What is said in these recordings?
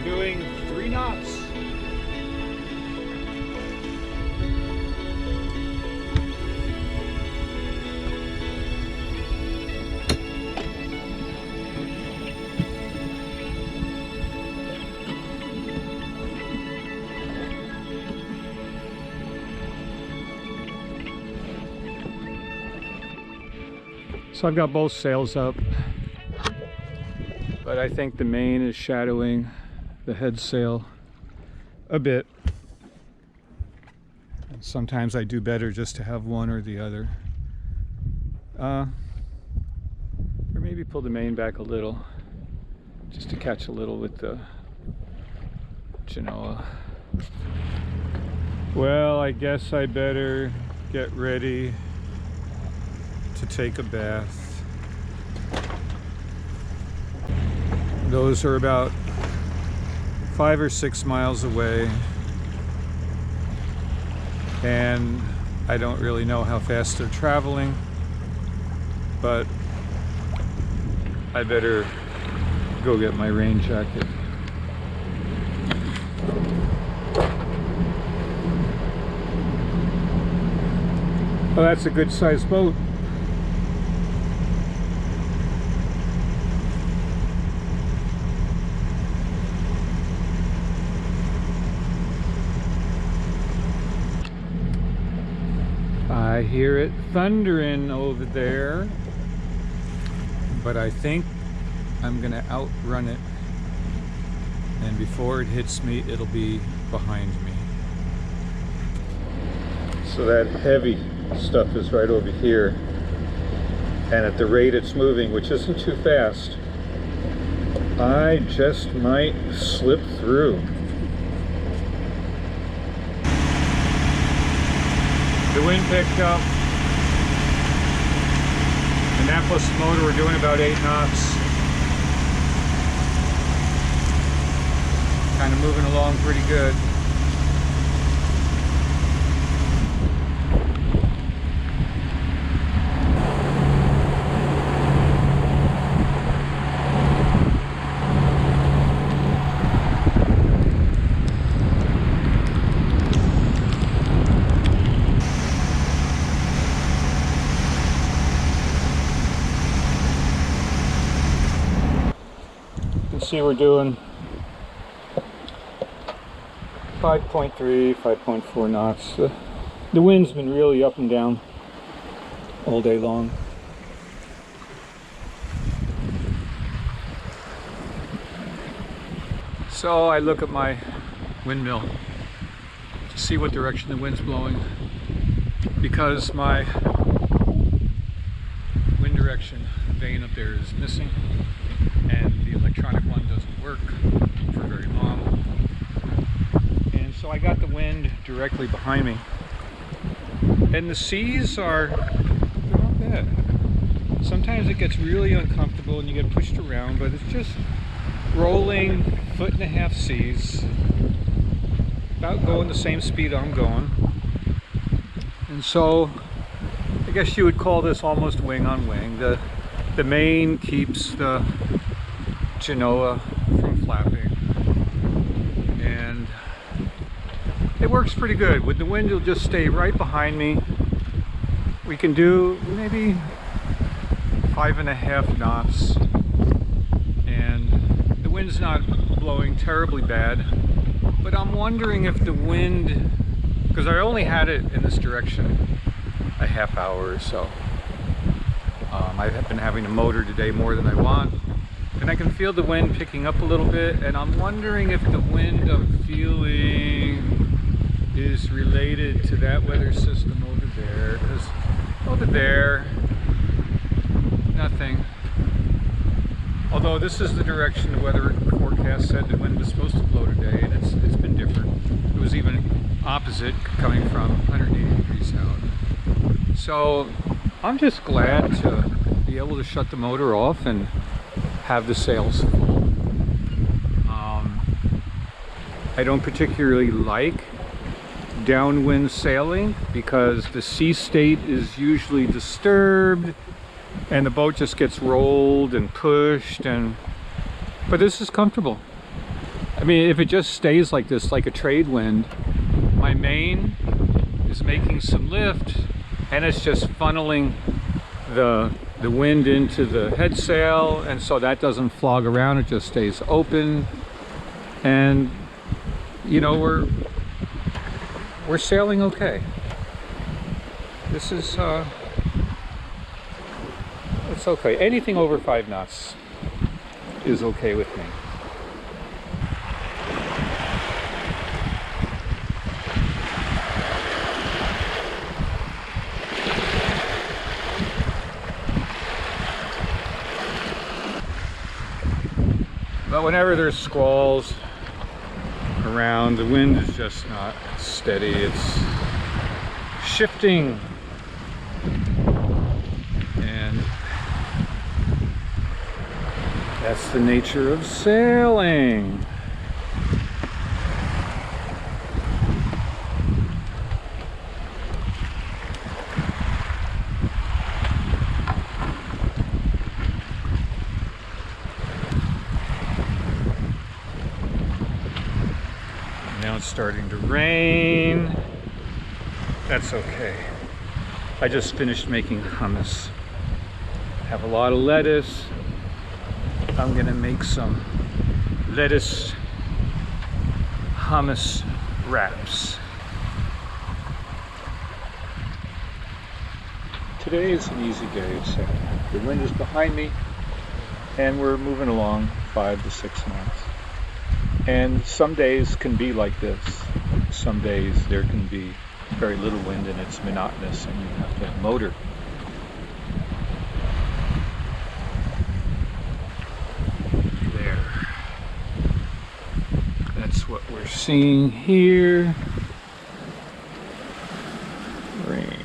doing 3 knots. So I've got both sails up, but I think the main is shadowing the head sail a bit. And sometimes I do better just to have one or the other. Or maybe pull the main back a little, just to catch a little with the Genoa. Well, I guess I better get ready to take a bath. Those are about 5 or 6 miles away, and I don't really know how fast they're traveling, but I better go get my rain jacket. Well, that's a good sized boat. I hear it thundering over there, but I think I'm gonna outrun it, and before it hits me, it'll be behind me. So that heavy stuff is right over here, and at the rate it's moving, which isn't too fast, I just might slip through. The wind picked up, and that plus the motor, we're doing about 8 knots. Kind of moving along pretty good. see we're doing 5.3, 5.4 knots. The wind's been really up and down all day long. So I look at my windmill to see what direction the wind's blowing, because my wind direction vane up there is missing and the electronic one doesn't work for very long. And so I got the wind directly behind me. And the seas they're not bad. Sometimes it gets really uncomfortable and you get pushed around, but it's just rolling 1.5 seas, about going the same speed I'm going. And so I guess you would call this almost wing on wing. The main keeps the Genoa from flapping, and it works pretty good. With the wind, it'll just stay right behind me. We can do maybe 5.5 knots, and the wind's not blowing terribly bad, but I'm wondering if the wind, because I only had it in this direction a half hour or so. I've been having to motor today more than I want, and I can feel the wind picking up a little bit, and I'm wondering if the wind I'm feeling is related to that weather system over there, because over there, nothing. Although this is the direction the weather forecast said the wind was supposed to blow today, and it's been different. It was even opposite, coming from 180 degrees south. So I'm just glad to be able to shut the motor off and have the sails full. I don't particularly like downwind sailing because the sea state is usually disturbed and the boat just gets rolled and pushed, but this is comfortable. I mean, if it just stays like this, like a trade wind, my main is making some lift and it's just funneling the wind into the head sail, and so that doesn't flog around, it just stays open. And you know, we're sailing okay. This is it's okay. Anything over 5 knots is okay with me. But whenever there's squalls around, the wind is just not steady. It's shifting, and that's the nature of sailing. Now it's starting to rain. That's okay. I just finished making hummus. Have a lot of lettuce. I'm gonna make some lettuce hummus wraps. Today is an easy day of sailing. The wind is behind me and we're moving along 5 to 6 knots. And some days can be like this. Some days there can be very little wind and it's monotonous and you have to motor. There. That's what we're seeing here. Rain.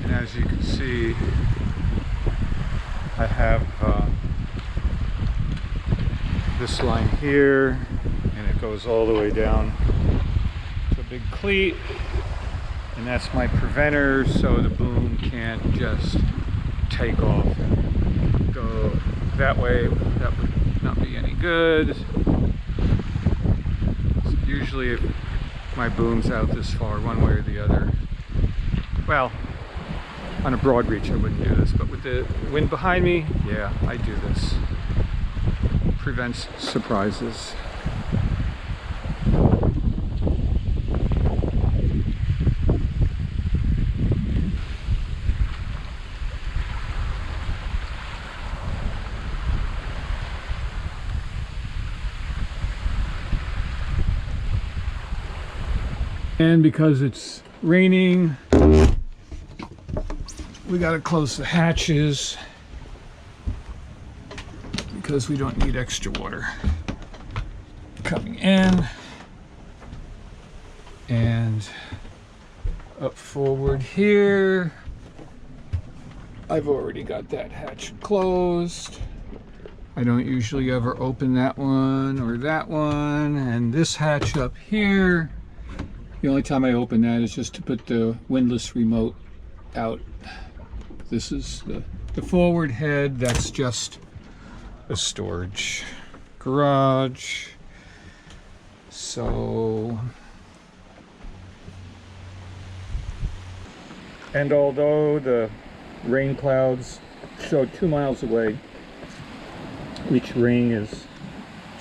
And as you can see, I have this line here, and it goes all the way down to a big cleat, and that's my preventer, so the boom can't just take off and go that way. That would not be any good. So usually if my boom's out this far, one way or the other, well, On a broad reach I wouldn't do this, but with the wind behind me, yeah, I do this. Prevents surprises. And because it's raining, we gotta close the hatches because we don't need extra water coming in. And up forward here, I've already got that hatch closed. I don't usually ever open that one or that one. And this hatch up here, the only time I open that is just to put the windlass remote out. This is the forward head. That's just a storage garage. So, and although the rain clouds show 2 miles away, each ring is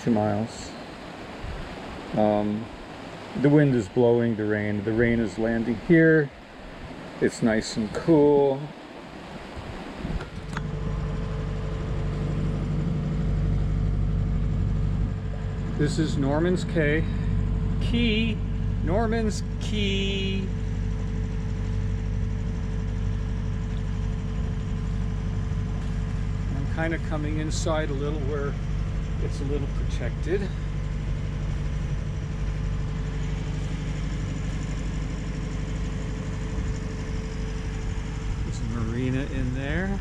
2 miles. The wind is blowing the rain. The rain is landing here. It's nice and cool. This is Normans Cay. Normans Cay. I'm kind of coming inside a little where it's a little protected. Marina in there.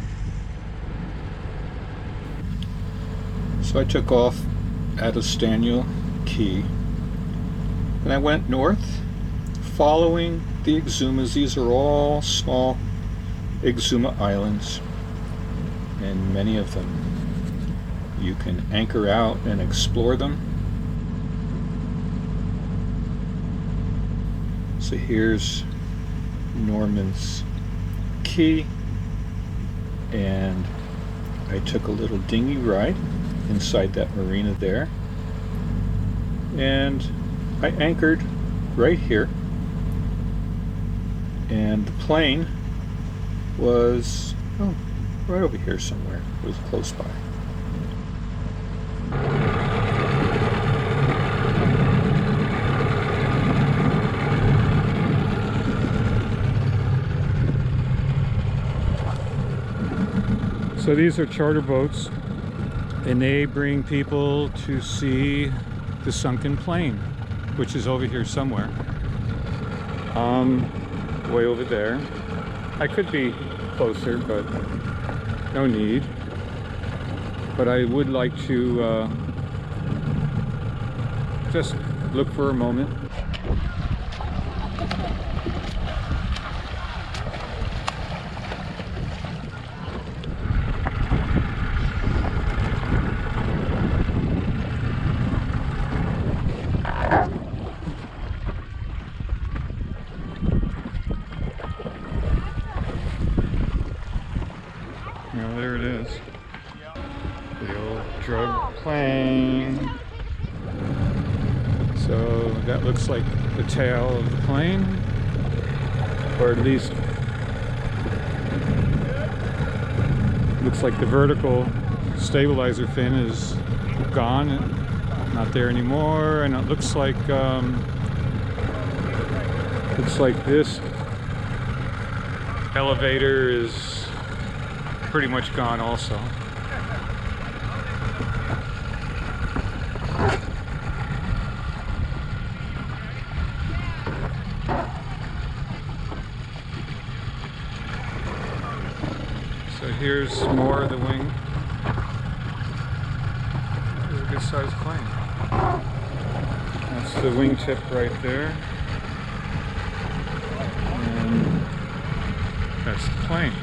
So I took off out of Staniel Cay and I went north following the Exumas. These are all small Exuma islands, and many of them you can anchor out and explore them. So here's Normans Cay, and I took a little dinghy ride inside that marina there, and I anchored right here, and the plane was right over here somewhere. It was close by. So these are charter boats, and they bring people to see the sunken plane, which is over here somewhere. Way over there. I could be closer, but no need. But I would like to just look for a moment. There it is. The old drug plane. So that looks like the tail of the plane, or at least looks like the vertical stabilizer fin is gone, not there anymore, and it looks like this elevator is pretty much gone also. So here's more of the wing. It's a good sized plane. That's the wingtip right there. And that's the plane.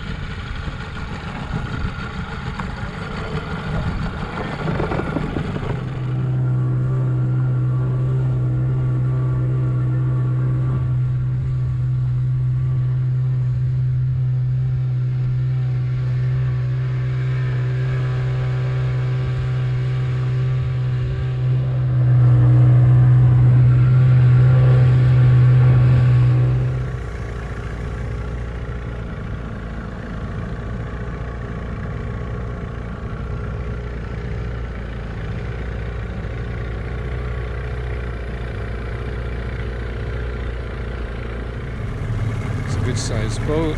size boat.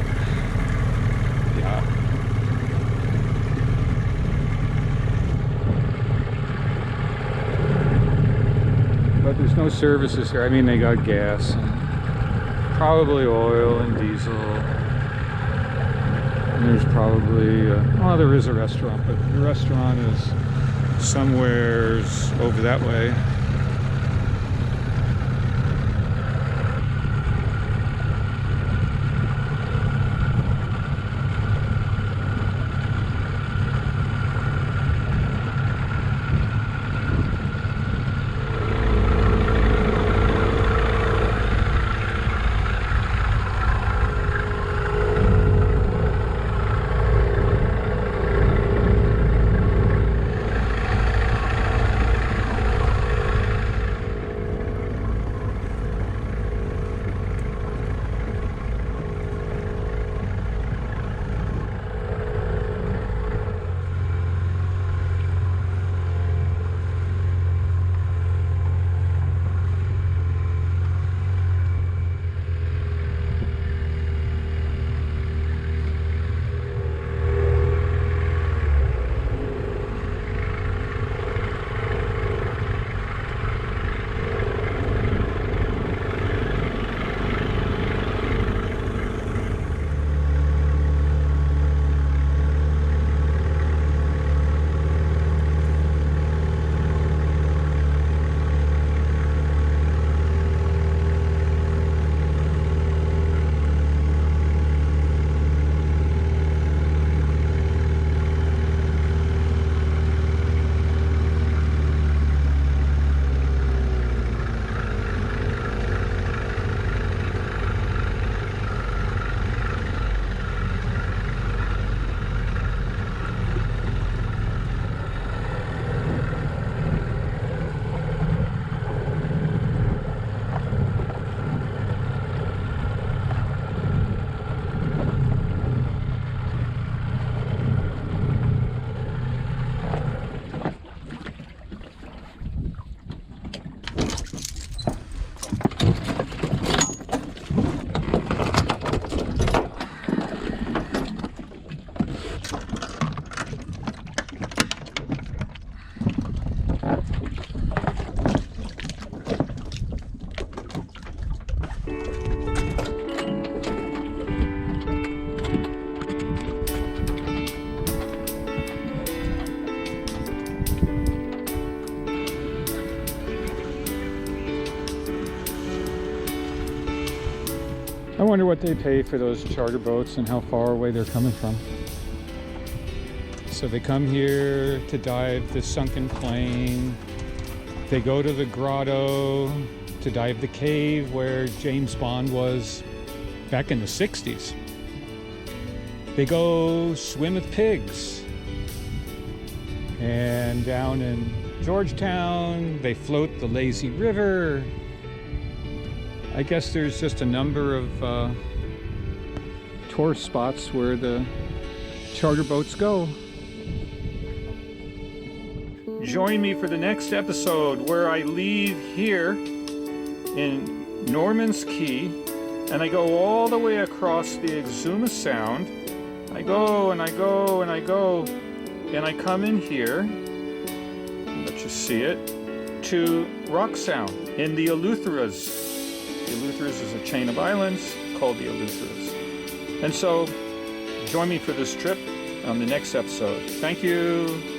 Yeah. But there's no services here. I mean, they got gas and probably oil and diesel. And there's probably, well, there is a restaurant, but the restaurant is somewhere over that way. I wonder what they pay for those charter boats and how far away they're coming from. So they come here to dive the sunken plain. They go to the grotto to dive the cave where James Bond was back in the 60s. They go swim with pigs. And down in Georgetown, they float the lazy river. I guess there's just a number of tourist spots where the charter boats go. Join me for the next episode where I leave here in Normans Cay and I go all the way across the Exuma Sound. I go and I go and I go and I come in here, let you see it, to Rock Sound in the Eleutheras. The Eleutheras is a chain of islands called the Eleutheras. And so, join me for this trip on the next episode. Thank you.